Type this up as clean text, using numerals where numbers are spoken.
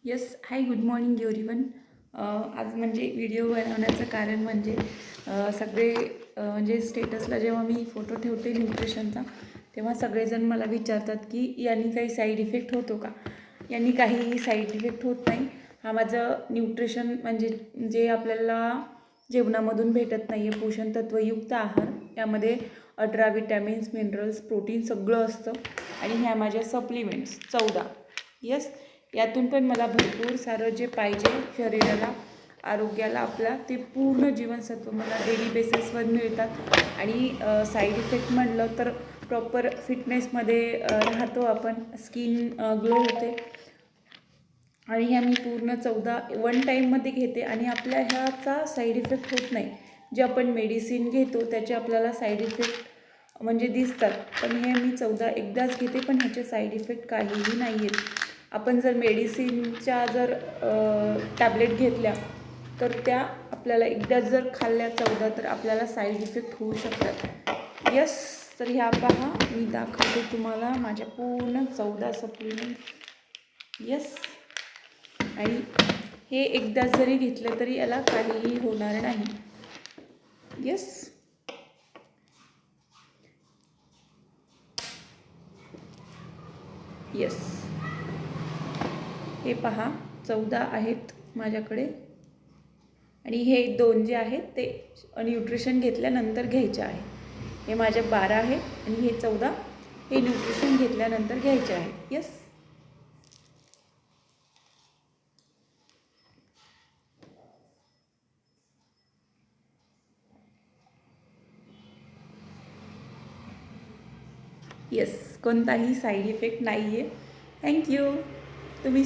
Yes, हाय, good morning everyone. आज म्हणजे video बनवण्याचं कारण म्हणजे सगळे म्हणजे स्टेटसला जेव्हा मी फोटो ठेवते न्यूट्रिशनचा, तेव्हा सगळेजण मला विचारतात की यांनी काही साईड इफेक्ट होतो का. यांनी काहीही साईड इफेक्ट होत नाही. हा माझं न्यूट्रिशन म्हणजे जे आपल्याला जेवणामधून भेटत नाही आहे, पोषण तत्वयुक्त आहार, यामध्ये 18 विटॅमिन्स, मिनरल्स, प्रोटीन सगळं असतं. आणि ह्या माझ्या सप्लिमेंट्स 14. येस, यातून पण मला भरपूर सारं जे पाहिजे शरीराला, आरोग्याला आपल्या, ते पूर्ण जीवनसत्व मला डेली बेसिसवर मिळतात. आणि साईड इफेक्ट म्हटलं तर प्रॉपर फिटनेसमध्ये राहतो आपण, स्किन ग्लो होते. आणि ह्या मी पूर्ण 14 वन टाईममध्ये घेते आणि आपल्या ह्याचा साईड इफेक्ट होत नाही. जे आपण मेडिसिन घेतो त्याचे आपल्याला साईड इफेक्ट म्हणजे दिसतात, पण हे मी 14 एकदाच घेते, पण ह्याचे साईड इफेक्ट काहीही नाही आहेत. आपण जर मेडिसिनच्या टॅबलेट घेतल्या तर त्या आपल्याला एकदाच जर खाल्ल्या 14, तर आपल्याला साईड इफेक्ट होऊ शकतात. यस, तर ह्या पहा, मी दाखवते तुम्हाला माझ्या पूर्ण 14 सप्लिमेंट. यस, आणि हे एकदा जरी घेतलं तरी याला काहीही होणार नाही. यस, यस, हे पहा 14 आहेत माझ्याकडे. आणि हे 2 जे आहेत ते न्यूट्रिशन घेतल्यानंतर घ्यायचे आहे. हे माझे 12 आहेत आणि हे 14 हे न्यूट्रिशन घेतल्यानंतर घ्यायचे आहेत. यस, येस, कोणताही साईड इफेक्ट नाही आहे. थँक्यू. तुम्ही